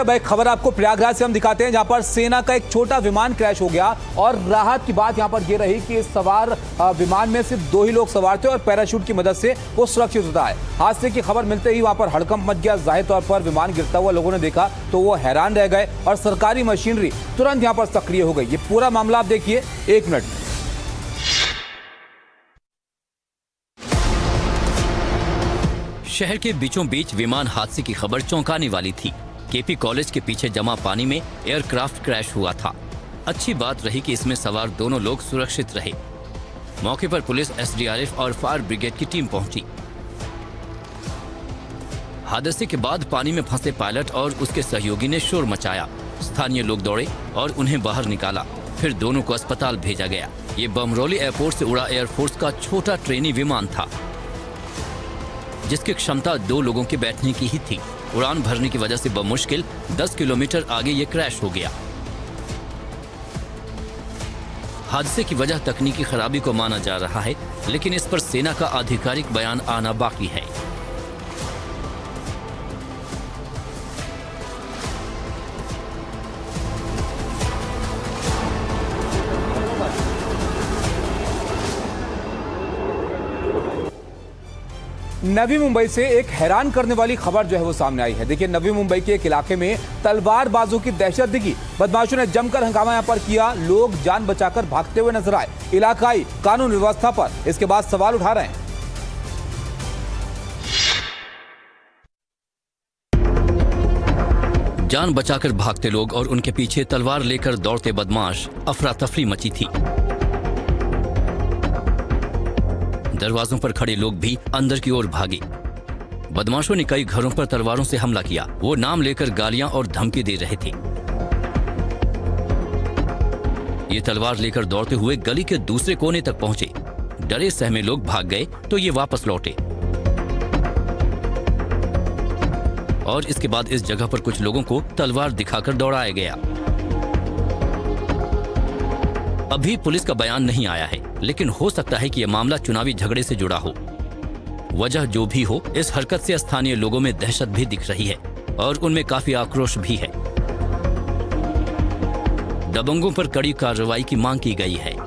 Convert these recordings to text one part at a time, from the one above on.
भाई खबर आपको प्रयागराज से हम दिखाते हैं, जहां पर सेना का एक छोटा विमान क्रैश हो गया और राहत की बात यहां पर यह रही कि इस सवार विमान में सिर्फ 2 ही लोग सवार थे और पैराशूट की मदद से वो सुरक्षित होता है। हादसे की खबर मिलते ही वहां पर हड़कंप मच गया। जाहिर तौर पर विमान गिरता हुआ लोगों ने देखा तो वो हैरान रह गए और सरकारी मशीनरी तुरंत यहां पर सक्रिय हो गई। ये पूरा मामला आप देखिए 1 मिनट में। शहर के बीचों बीच विमान हादसे की खबर चौंकाने वाली थी। केपी कॉलेज के पीछे जमा पानी में एयरक्राफ्ट क्रैश हुआ था। अच्छी बात रही कि इसमें सवार दोनों लोग सुरक्षित रहे। मौके पर पुलिस, एसडीआरएफ और फायर ब्रिगेड की टीम पहुंची। हादसे के बाद पानी में फंसे पायलट और उसके सहयोगी ने शोर मचाया। स्थानीय लोग दौड़े और उन्हें बाहर निकाला। फिर दोनों को अस्पताल भेजा गया। ये बमरौली एयरपोर्ट से उड़ा एयरफोर्स का छोटा ट्रेनी विमान था, जिसकी क्षमता 2 लोगों के बैठने की ही थी। उड़ान भरने की वजह से बमुश्किल 10 किलोमीटर आगे ये क्रैश हो गया। हादसे की वजह तकनीकी खराबी को माना जा रहा है, लेकिन इस पर सेना का आधिकारिक बयान आना बाकी है। नवी मुंबई से एक हैरान करने वाली खबर जो है वो सामने आई है। देखिए, नवी मुंबई के एक इलाके में तलवारबाजों की दहशत दिखी। बदमाशों ने जमकर हंगामा यहां पर किया। लोग जान बचाकर भागते हुए नजर आए। इलाकाई कानून व्यवस्था पर इसके बाद सवाल उठा रहे हैं। जान बचाकर भागते लोग और उनके पीछे तलवार लेकर दौड़ते बदमाश, अफरा तफरी मची थी। दरवाजों पर खड़े लोग भी अंदर की ओर भागे। बदमाशों ने कई घरों पर तलवारों से हमला किया। वो नाम लेकर गालियां और धमकी दे रहे थे। ये तलवार लेकर दौड़ते हुए गली के दूसरे कोने तक पहुंचे। डरे सहमे लोग भाग गए तो ये वापस लौटे और इसके बाद इस जगह पर कुछ लोगों को तलवार दिखाकर दौड़ाया गया। अभी पुलिस का बयान नहीं आया है, लेकिन हो सकता है कि यह मामला चुनावी झगड़े से जुड़ा हो। वजह जो भी हो, इस हरकत से स्थानीय लोगों में दहशत भी दिख रही है और उनमें काफी आक्रोश भी है। दबंगों पर कड़ी कार्रवाई की मांग की गई है।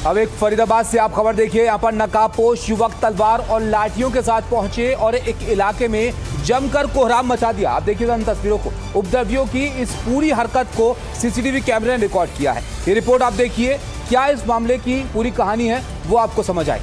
अब एक फरीदाबाद से आप खबर देखिए। यहां पर नकाबपोश युवक तलवार और लाठियों के साथ पहुंचे और एक इलाके में जमकर कोहराम मचा दिया। आप देखिए इन तस्वीरों को। उपद्रवियों की इस पूरी हरकत को सीसीटीवी कैमरे ने रिकॉर्ड किया है। ये रिपोर्ट आप देखिए। क्या इस मामले की पूरी कहानी है वो आपको समझ आए।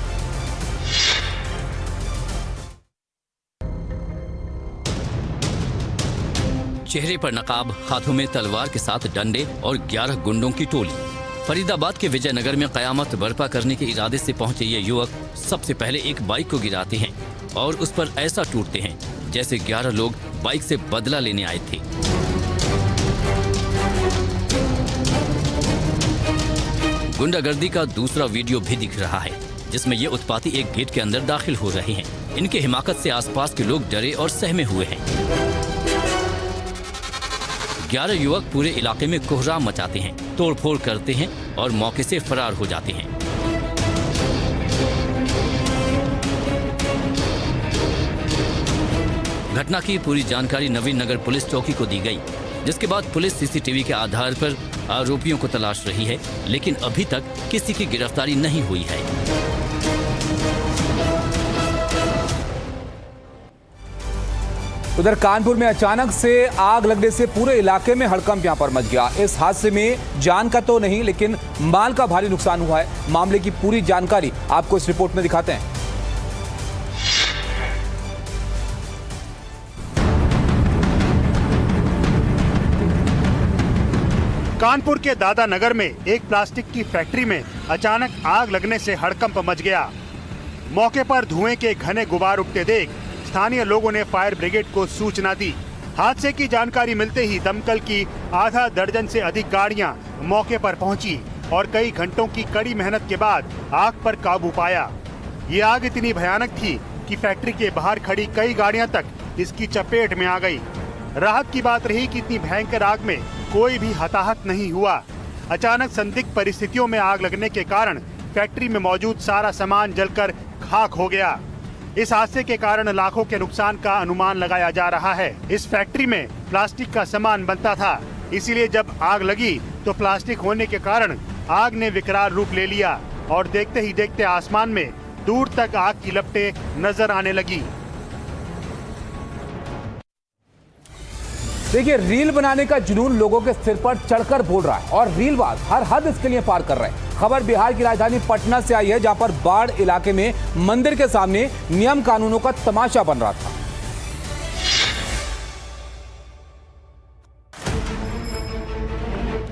चेहरे पर नकाब, हाथों में तलवार के साथ डंडे और 11 गुंडों की टोली। फरीदाबाद के विजयनगर में कयामत बर्पा करने के इरादे से पहुंचे ये युवक सबसे पहले एक बाइक को गिराते हैं और उस पर ऐसा टूटते हैं जैसे 11 लोग बाइक से बदला लेने आए थे। गुंडागर्दी का दूसरा वीडियो भी दिख रहा है, जिसमें ये उत्पाती एक गेट के अंदर दाखिल हो रहे हैं। इनके हिमाकत से आसपास के लोग डरे और सहमे हुए हैं। 11 युवक पूरे इलाके में कोहराम मचाते हैं, तोड़फोड़ करते हैं और मौके से फरार हो जाते हैं। घटना की पूरी जानकारी नवीन नगर पुलिस चौकी को दी गई, जिसके बाद पुलिस सीसीटीवी के आधार पर आरोपियों को तलाश रही है, लेकिन अभी तक किसी की गिरफ्तारी नहीं हुई है। उधर कानपुर में अचानक से आग लगने से पूरे इलाके में हड़कंप यहां पर मच गया। इस हादसे में जान का तो नहीं, लेकिन माल का भारी नुकसान हुआ है। मामले की पूरी जानकारी आपको इस रिपोर्ट में दिखाते हैं। कानपुर के दादा नगर में एक प्लास्टिक की फैक्ट्री में अचानक आग लगने से हड़कंप मच गया। मौके पर धुएं के घने गुबार उठते देख स्थानीय लोगों ने फायर ब्रिगेड को सूचना दी। हादसे की जानकारी मिलते ही दमकल की आधा दर्जन से अधिक गाड़ियां मौके पर पहुंची और कई घंटों की कड़ी मेहनत के बाद आग पर काबू पाया। ये आग इतनी भयानक थी कि फैक्ट्री के बाहर खड़ी कई गाड़ियां तक इसकी चपेट में आ गई। राहत की बात रही कि इतनी भयंकर आग में कोई भी हताहत नहीं हुआ। अचानक संदिग्ध परिस्थितियों में आग लगने के कारण फैक्ट्री में मौजूद सारा सामान जलकर खाक हो गया। इस हादसे के कारण लाखों के नुकसान का अनुमान लगाया जा रहा है। इस फैक्ट्री में प्लास्टिक का सामान बनता था, इसीलिए जब आग लगी तो प्लास्टिक होने के कारण आग ने विकराल रूप ले लिया और देखते ही देखते आसमान में दूर तक आग की लपटें नजर आने लगी। देखिए, रील बनाने का जुनून लोगों के सिर पर चढ़कर बोल रहा है और रीलबाज हर हद इसके लिए पार कर रहे हैं। खबर बिहार की राजधानी पटना से आई है, जहां पर बाढ़ इलाके में मंदिर के सामने नियम कानूनों का तमाशा बन रहा था।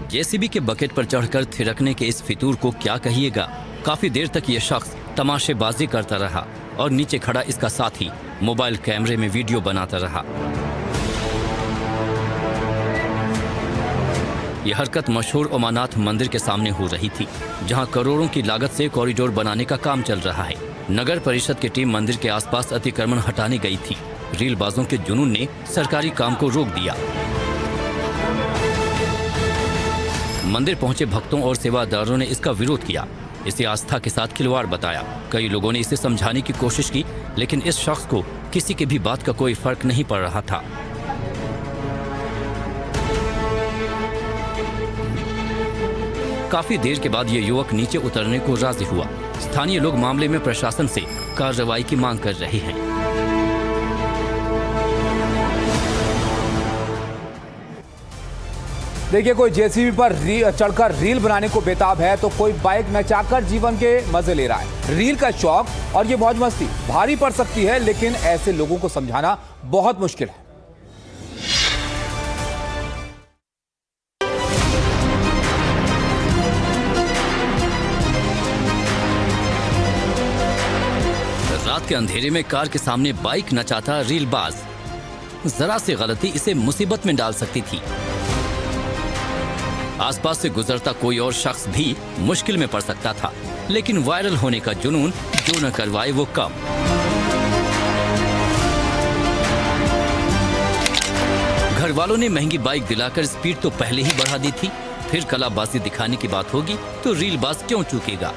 जेसीबी के बकेट पर चढ़कर थिरकने के इस फितूर को क्या कहिएगा। काफी देर तक यह शख्स तमाशेबाजी करता रहा और नीचे खड़ा इसका साथी मोबाइल कैमरे में वीडियो बनाता रहा। यह हरकत मशहूर उमानाथ मंदिर के सामने हो रही थी, जहां करोड़ों की लागत से कॉरिडोर बनाने का काम चल रहा है। नगर परिषद की टीम मंदिर के आसपास अतिक्रमण हटाने गई थी। रीलबाजों के जुनून ने सरकारी काम को रोक दिया। मंदिर पहुंचे भक्तों और सेवादारों ने इसका विरोध किया। इसे आस्था के साथ खिलवाड़ बताया। कई लोगों ने इसे समझाने की कोशिश की, लेकिन इस शख्स को किसी की भी बात का कोई फर्क नहीं पड़ रहा था। काफी देर के बाद ये युवक नीचे उतरने को राजी हुआ। स्थानीय लोग मामले में प्रशासन से कार्रवाई की मांग कर रहे हैं। देखिए, कोई जेसीबी पर चढ़कर रील बनाने को बेताब है, तो कोई बाइक नचाकर जीवन के मजे ले रहा है। रील का शौक और ये मौज मस्ती भारी पड़ सकती है, लेकिन ऐसे लोगों को समझाना बहुत मुश्किल है। रात के अंधेरे में कार के सामने बाइक नचाता रीलबाज। जरा सी गलती इसे मुसीबत में डाल सकती थी। आसपास से गुजरता कोई और शख्स भी मुश्किल में पड़ सकता था, लेकिन वायरल होने का जुनून जो न करवाए वो कम। घर वालों ने महंगी बाइक दिलाकर स्पीड तो पहले ही बढ़ा दी थी, फिर कलाबाजी दिखाने की बात होगी तो रीलबाज क्यों चूकेगा।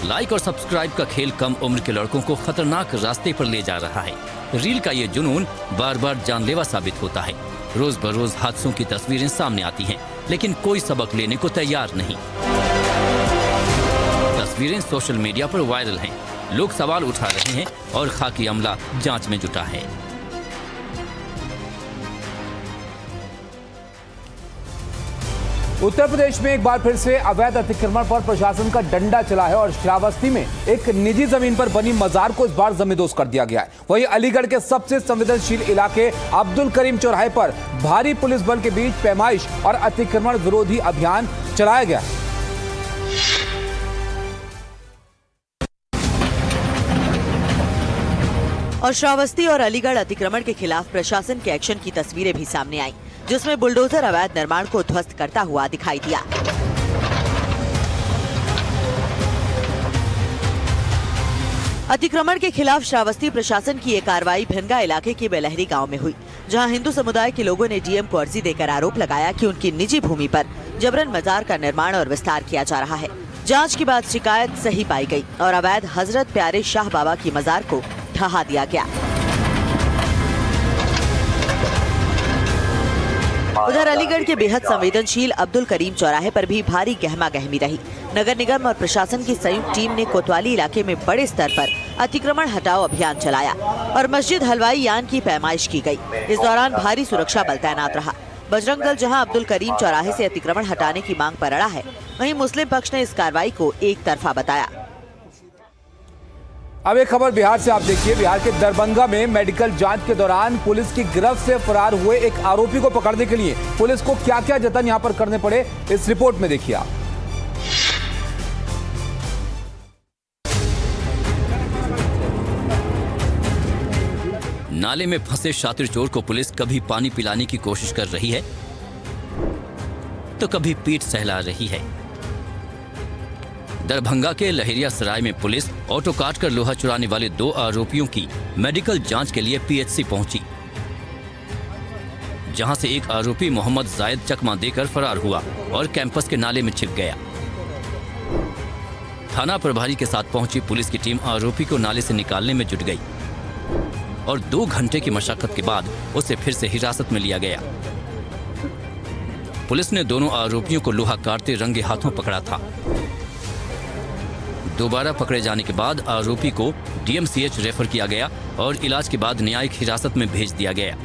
लाइक और सब्सक्राइब का खेल कम उम्र के लड़कों को खतरनाक रास्ते पर ले जा रहा है। रील का ये जुनून बार बार जानलेवा साबित होता है। रोज बरोज हादसों की तस्वीरें सामने आती हैं, लेकिन कोई सबक लेने को तैयार नहीं। तस्वीरें सोशल मीडिया पर वायरल हैं, लोग सवाल उठा रहे हैं और खाकी अमला जांच में जुटा है। उत्तर प्रदेश में एक बार फिर से अवैध अतिक्रमण पर प्रशासन का डंडा चला है और श्रावस्ती में एक निजी जमीन पर बनी मजार को इस बार जमींदोज कर दिया गया है। वहीं अलीगढ़ के सबसे संवेदनशील इलाके अब्दुल करीम चौराहे पर भारी पुलिस बल के बीच पैमाइश और अतिक्रमण विरोधी अभियान चलाया गया है। और श्रावस्ती और अलीगढ़ अतिक्रमण के खिलाफ प्रशासन के एक्शन की तस्वीरें भी सामने आई, जिसमें बुलडोजर अवैध निर्माण को ध्वस्त करता हुआ दिखाई दिया। अतिक्रमण के खिलाफ श्रावस्ती प्रशासन की ये कार्रवाई भिनगा इलाके के बेलहरी गांव में हुई, जहां हिंदू समुदाय के लोगों ने डीएम को अर्जी देकर आरोप लगाया कि उनकी निजी भूमि पर जबरन मजार का निर्माण और विस्तार किया जा रहा है। जांच के बाद शिकायत सही पाई गई और अवैध हजरत प्यारे शाह बाबा की मजार को ढहा दिया गया। उधर अलीगढ़ के बेहद संवेदनशील अब्दुल करीम चौराहे पर भी भारी गहमा गहमी रही। नगर निगम और प्रशासन की संयुक्त टीम ने कोतवाली इलाके में बड़े स्तर पर अतिक्रमण हटाओ अभियान चलाया और मस्जिद हलवाई यान की पैमाइश की गई। इस दौरान भारी सुरक्षा बल तैनात रहा। बजरंग दल जहां अब्दुल करीम चौराहे से अतिक्रमण हटाने की मांग पर अड़ा है, वहीं मुस्लिम पक्ष ने इस कार्रवाई को एक तरफा बताया। अब एक खबर बिहार से आप देखिए। बिहार के दरभंगा में मेडिकल जांच के दौरान पुलिस की गिरफ्त से फरार हुए एक आरोपी को पकड़ने के लिए पुलिस को क्या क्या जतन यहां पर करने पड़े, इस रिपोर्ट में देखिए आप। नाले में फंसे शातिर चोर को पुलिस कभी पानी पिलाने की कोशिश कर रही है तो कभी पीठ सहला रही है। दरभंगा के लहेरिया सराय में पुलिस ऑटो काट कर लोहा चुराने वाले 2 आरोपियों की मेडिकल जांच के लिए पीएचसी पहुंची। जहां से एक आरोपी मोहम्मद जायद चकमा देकर फरार हुआ और कैंपस के नाले में छिप गया। थाना प्रभारी के साथ पहुंची पुलिस की टीम आरोपी को नाले से निकालने में जुट गई और 2 घंटे की मशक्कत के बाद उसे फिर से हिरासत में लिया गया। पुलिस ने दोनों आरोपियों को लोहा काटते रंगे हाथों पकड़ा था। दोबारा पकड़े जाने के बाद आरोपी को डीएमसीएच रेफर किया गया और इलाज के बाद न्यायिक हिरासत में भेज दिया गया।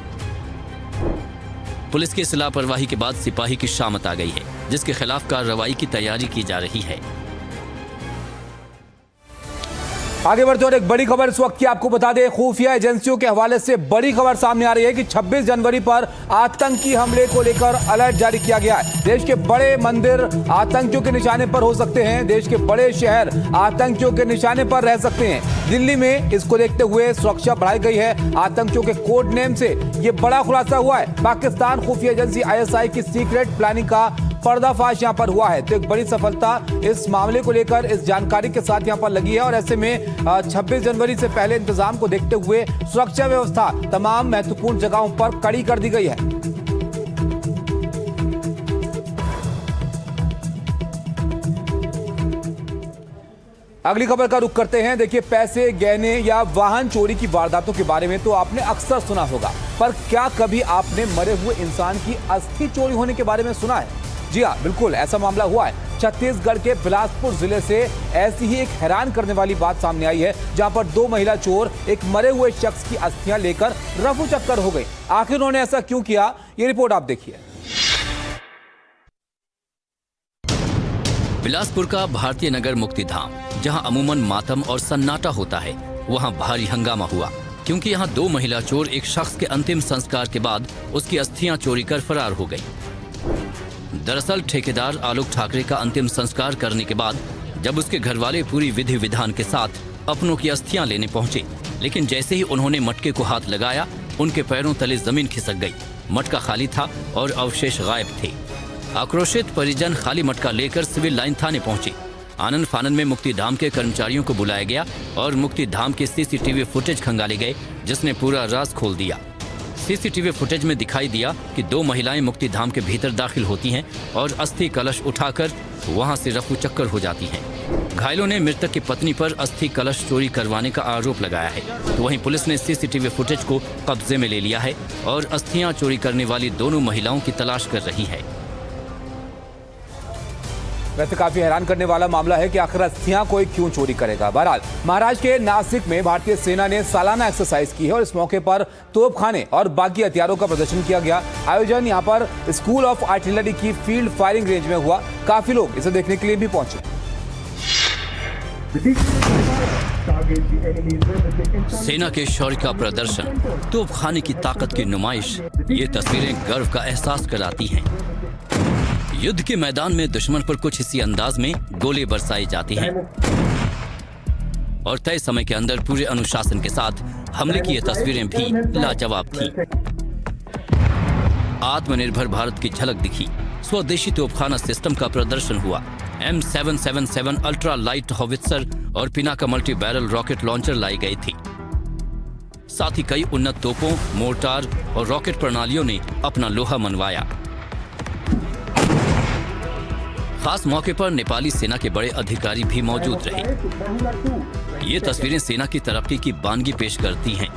पुलिस की इस लापरवाही के बाद सिपाही की शामत आ गई है, जिसके खिलाफ कार्रवाई की तैयारी की जा रही है। आगे बढ़ते और एक बड़ी खबर इस वक्त की आपको बता दें, खुफिया एजेंसियों के हवाले से बड़ी खबर सामने आ रही है कि 26 जनवरी पर आतंकी हमले को लेकर अलर्ट जारी किया गया है। देश के बड़े मंदिर आतंकियों के निशाने पर हो सकते हैं, देश के बड़े शहर आतंकियों के निशाने पर रह सकते हैं। दिल्ली में इसको देखते हुए सुरक्षा बढ़ाई गई है। आतंकियों के कोड नेम से यह बड़ा खुलासा हुआ है। पाकिस्तान खुफिया एजेंसी ISI की सीक्रेट प्लानिंग का पर्दाफाश यहां पर हुआ है। तो एक बड़ी सफलता इस मामले को लेकर इस जानकारी के साथ यहां पर लगी है और ऐसे में 26 जनवरी से पहले इंतजाम को देखते हुए सुरक्षा व्यवस्था तमाम महत्वपूर्ण जगहों पर कड़ी कर दी गई है। अगली खबर का रुख करते हैं। देखिए, पैसे, गहने या वाहन चोरी की वारदातों के बारे में तो आपने अक्सर सुना होगा, पर क्या कभी आपने मरे हुए इंसान की अस्थि चोरी होने के बारे में सुना है? जी हाँ, बिल्कुल ऐसा मामला हुआ है। छत्तीसगढ़ के बिलासपुर जिले से ऐसी ही एक हैरान करने वाली बात सामने आई है, जहां पर 2 महिला चोर एक मरे हुए शख्स की अस्थियां लेकर रफू चक्कर हो गई। आखिर उन्होंने ऐसा क्यों किया, ये रिपोर्ट आप देखिए। बिलासपुर का भारतीय नगर मुक्तिधाम, जहां अमूमन मातम और सन्नाटा होता है, वहां भारी हंगामा हुआ क्योंकि यहां 2 महिला चोर एक शख्स के अंतिम संस्कार के बाद उसकी अस्थियां चोरी कर फरार हो गई। दरअसल ठेकेदार आलोक ठाकरे का अंतिम संस्कार करने के बाद जब उसके घरवाले पूरी विधि विधान के साथ अपनों की अस्थियां लेने पहुंचे, लेकिन जैसे ही उन्होंने मटके को हाथ लगाया, उनके पैरों तले जमीन खिसक गई। मटका खाली था और अवशेष गायब थे। आक्रोशित परिजन खाली मटका लेकर सिविल लाइन थाने पहुंचे। आनंद फानन में मुक्तिधाम के कर्मचारियों को बुलाया गया और मुक्तिधाम के CCTV फुटेज खंगाले गए, जिसने पूरा राज खोल दिया। CCTV फुटेज में दिखाई दिया कि 2 महिलाएं मुक्तिधाम के भीतर दाखिल होती हैं और अस्थि कलश उठाकर वहां से रफू चक्कर हो जाती हैं। घायलों ने मृतक की पत्नी पर अस्थि कलश चोरी करवाने का आरोप लगाया है। तो वहीं पुलिस ने CCTV फुटेज को कब्जे में ले लिया है और अस्थियां चोरी करने वाली दोनों महिलाओं की तलाश कर रही है। वैसे काफी हैरान करने वाला मामला है कि आखिर अस्थियां कोई क्यों चोरी करेगा। बहरहाल, महाराष्ट्र के नासिक में भारतीय सेना ने सालाना एक्सरसाइज की है और इस मौके पर तोपखाने और बाकी हथियारों का प्रदर्शन किया गया। आयोजन यहां पर स्कूल ऑफ आर्टिलरी की फील्ड फायरिंग रेंज में हुआ। काफी लोग इसे देखने के लिए भी पहुंचे। सेना के शौर्य का प्रदर्शन, तोपखाने की ताकत की नुमाइश, ये तस्वीरें गर्व का एहसास कराती हैं। युद्ध के मैदान में दुश्मन पर कुछ इसी अंदाज में गोले बरसाए जाते हैं और तय समय के अंदर पूरे अनुशासन के साथ हमले की ये तस्वीरें भी लाजवाब थीं। आत्मनिर्भर भारत की झलक दिखी। स्वदेशी तोपखाना सिस्टम का प्रदर्शन हुआ। M777 अल्ट्रा लाइट हॉवित्सर और Pinaka multi barrel rocket launcher लाई गई थी। साथ ही कई उन्नत तोपों, मोर्टार और रॉकेट प्रणालियों ने अपना लोहा मनवाया। खास मौके पर नेपाली सेना के बड़े अधिकारी भी मौजूद रहे। ये तस्वीरें सेना की तरक्की की बानगी पेश करती हैं,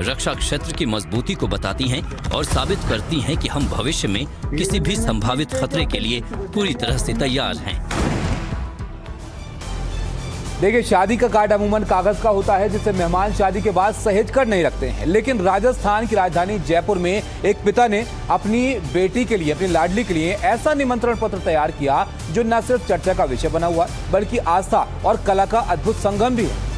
रक्षा क्षेत्र की मजबूती को बताती हैं और साबित करती हैं कि हम भविष्य में किसी भी संभावित खतरे के लिए पूरी तरह से तैयार हैं। देखिए, शादी का कार्ड अमूमन कागज का होता है, जिसे मेहमान शादी के बाद सहेज कर नहीं रखते हैं। लेकिन राजस्थान की राजधानी जयपुर में एक पिता ने अपनी बेटी के लिए, अपनी लाडली के लिए ऐसा निमंत्रण पत्र तैयार किया जो न सिर्फ चर्चा का विषय बना हुआ, बल्कि आस्था और कला का अद्भुत संगम भी है।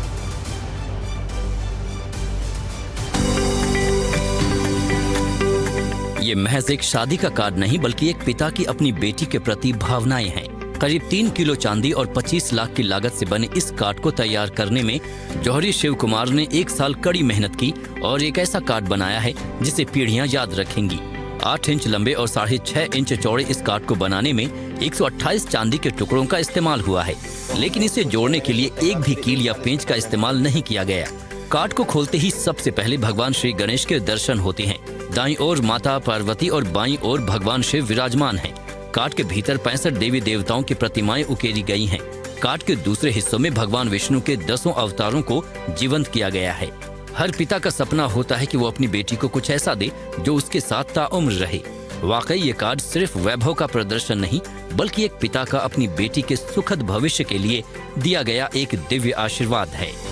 ये महज एक शादी का कार्ड नहीं, बल्कि एक पिता की अपनी बेटी के प्रति भावनाएं हैं। करीब 3 किलो चांदी और 25 लाख की लागत से बने इस कार्ड को तैयार करने में जौहरी शिव कुमार ने 1 साल कड़ी मेहनत की और एक ऐसा कार्ड बनाया है जिसे पीढ़ियां याद रखेंगी। 8 इंच लंबे और 6.5 इंच चौड़े इस कार्ड को बनाने में 128 चांदी के टुकड़ों का इस्तेमाल हुआ है, लेकिन इसे जोड़ने के लिए एक भी कील या पेंच का इस्तेमाल नहीं किया गया। कार्ड को खोलते ही सबसे पहले भगवान श्री गणेश के दर्शन होते हैं, दाईं ओर माता पार्वती और बाईं ओर भगवान शिव विराजमान हैं। काट के भीतर 65 देवी देवताओं की प्रतिमाएं उकेरी गई हैं। काट के दूसरे हिस्सों में भगवान विष्णु के 10 अवतारों को जीवंत किया गया है। हर पिता का सपना होता है कि वो अपनी बेटी को कुछ ऐसा दे जो उसके साथ ताउम्र रहे। वाकई ये कार्ड सिर्फ वैभव का प्रदर्शन नहीं, बल्कि एक पिता का अपनी बेटी के सुखद भविष्य के लिए दिया गया एक दिव्य आशीर्वाद है।